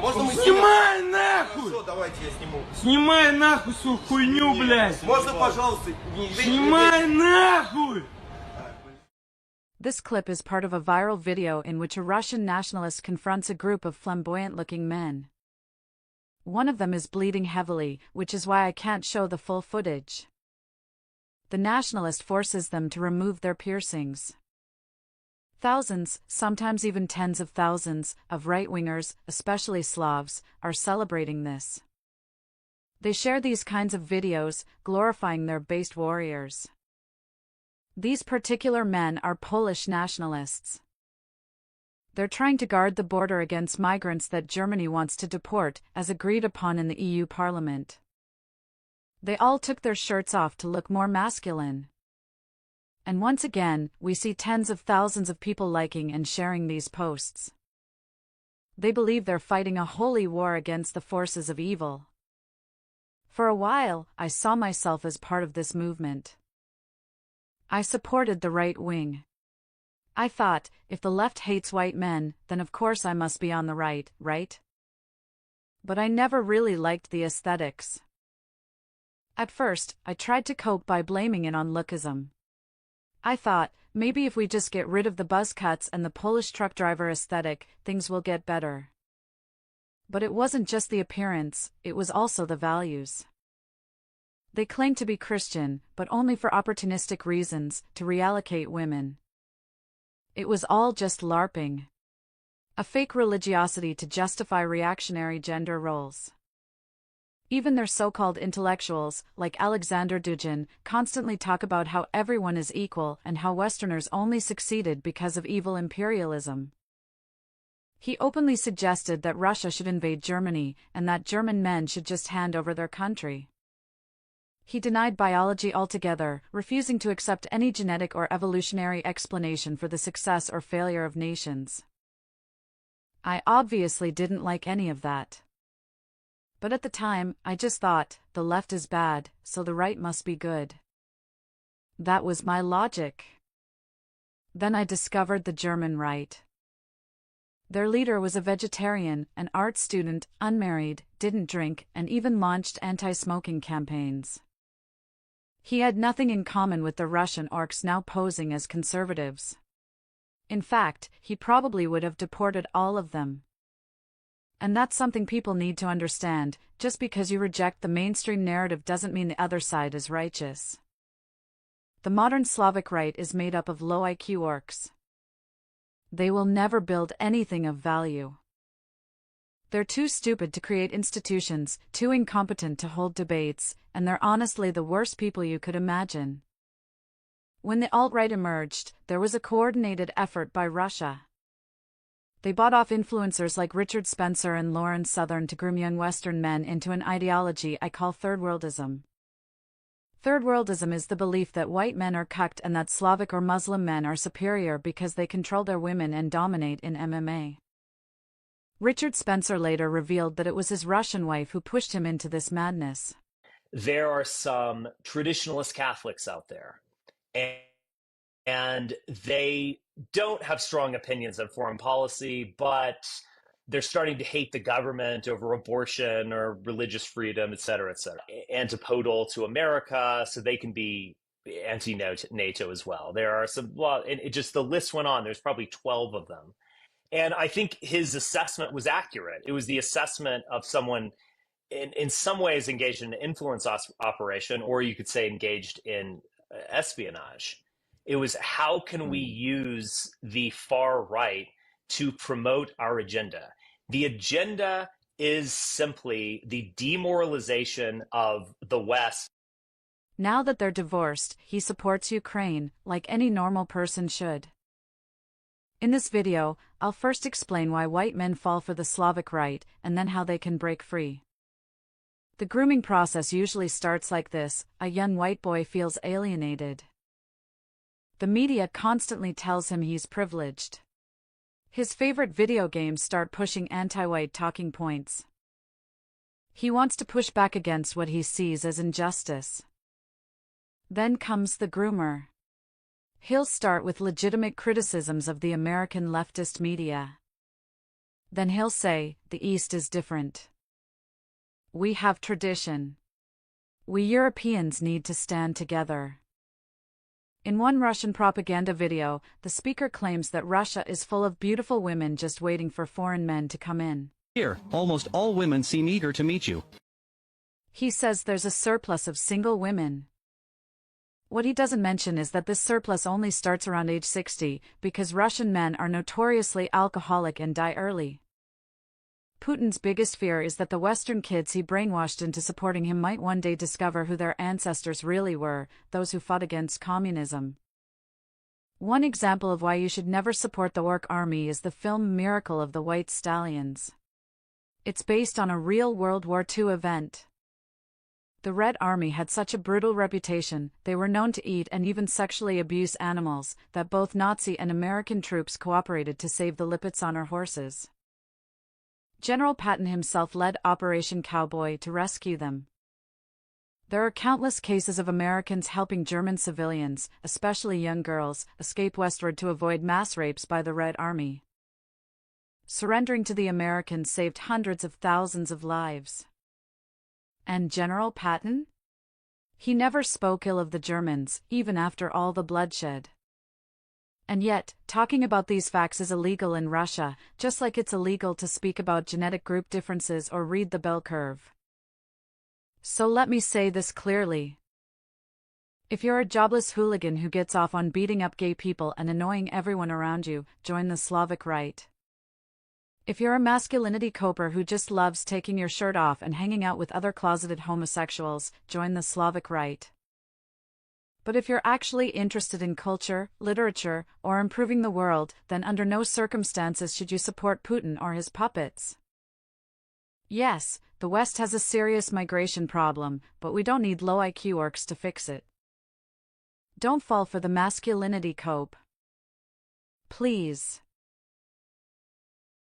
Можно мы Снимай нахуй! Хорошо, давайте я сниму. Снимай нахуй свою хуйню, блядь! Можно, пожалуйста, Снимай нахуй! This clip is part of a viral video in which a Russian nationalist confronts a group of flamboyant-looking men. One of them is bleeding heavily, which is why I can't show the full footage. The nationalist forces them to remove their piercings. Thousands, sometimes even tens of thousands, of right-wingers, especially Slavs, are celebrating this. They share these kinds of videos, glorifying their based warriors. These particular men are Polish nationalists. They're trying to guard the border against migrants that Germany wants to deport, as agreed upon in the EU Parliament. They all took their shirts off to look more masculine. And once again, we see tens of thousands of people liking and sharing these posts. They believe they're fighting a holy war against the forces of evil. For a while, I saw myself as part of this movement. I supported the right wing. I thought, if the left hates white men, then of course I must be on the right, right? But I never really liked the aesthetics. At first, I tried to cope by blaming it on lookism. I thought, maybe if we just get rid of the buzz cuts and the Polish truck driver aesthetic, things will get better. But it wasn't just the appearance, it was also the values. They claim to be Christian, but only for opportunistic reasons, to reallocate women. It was all just LARPing. A fake religiosity to justify reactionary gender roles. Even their so-called intellectuals, like Alexander Dugin, constantly talk about how everyone is equal and how Westerners only succeeded because of evil imperialism. He openly suggested that Russia should invade Germany and that German men should just hand over their country. He denied biology altogether, refusing to accept any genetic or evolutionary explanation for the success or failure of nations. I obviously didn't like any of that. But at the time, I just thought, the left is bad, so the right must be good. That was my logic. Then I discovered the German right. Their leader was a vegetarian, an art student, unmarried, didn't drink, and even launched anti-smoking campaigns. He had nothing in common with the Russian orcs now posing as conservatives. In fact, he probably would have deported all of them. And that's something people need to understand. Just because you reject the mainstream narrative doesn't mean the other side is righteous. The modern Slavic right is made up of low IQ orcs. They will never build anything of value. They're too stupid to create institutions, too incompetent to hold debates, and they're honestly the worst people you could imagine. When the alt-right emerged, there was a coordinated effort by Russia. They bought off influencers like Richard Spencer and Lauren Southern to groom young Western men into an ideology I call Third Worldism. Third Worldism is the belief that white men are cucked and that Slavic or Muslim men are superior because they control their women and dominate in MMA. Richard Spencer later revealed that it was his Russian wife who pushed him into this madness. There are some traditionalist Catholics out there, and they don't have strong opinions on foreign policy, but they're starting to hate the government over abortion or religious freedom, et cetera, antipodal to America, so they can be anti-NATO as well. There are some, well, and it just, the list went on. There's probably 12 of them. And I think his assessment was accurate. It was the assessment of someone in some ways engaged in an influence operation, or you could say engaged in espionage. It was, how can we use the far right to promote our agenda? The agenda is simply the demoralization of the West. Now that they're divorced, he supports Ukraine, like any normal person should. In this video, I'll first explain why white men fall for the Slavic right, and then how they can break free. The grooming process usually starts like this: a young white boy feels alienated. The media constantly tells him he's privileged. His favorite video games start pushing anti-white talking points. He wants to push back against what he sees as injustice. Then comes the groomer. He'll start with legitimate criticisms of the American leftist media. Then he'll say, the East is different. We have tradition. We Europeans need to stand together. In one Russian propaganda video, the speaker claims that Russia is full of beautiful women just waiting for foreign men to come in. Here, almost all women seem eager to meet you. He says there's a surplus of single women. What he doesn't mention is that this surplus only starts around age 60, because Russian men are notoriously alcoholic and die early. Putin's biggest fear is that the Western kids he brainwashed into supporting him might one day discover who their ancestors really were, those who fought against communism. One example of why you should never support the orc army is the film Miracle of the White Stallions. It's based on a real World War II event. The Red Army had such a brutal reputation, they were known to eat and even sexually abuse animals, that both Nazi and American troops cooperated to save the Lipizzaner horses. General Patton himself led Operation Cowboy to rescue them. There are countless cases of Americans helping German civilians, especially young girls, escape westward to avoid mass rapes by the Red Army. Surrendering to the Americans saved hundreds of thousands of lives. And General Patton? He never spoke ill of the Germans, even after all the bloodshed. And yet, talking about these facts is illegal in Russia, just like it's illegal to speak about genetic group differences or read the bell curve. So let me say this clearly. If you're a jobless hooligan who gets off on beating up gay people and annoying everyone around you, join the Slavic right. If you're a masculinity coper who just loves taking your shirt off and hanging out with other closeted homosexuals, join the Slavic right. But if you're actually interested in culture, literature, or improving the world, then under no circumstances should you support Putin or his puppets. Yes, the West has a serious migration problem, but we don't need low IQ orcs to fix it. Don't fall for the masculinity cope. Please.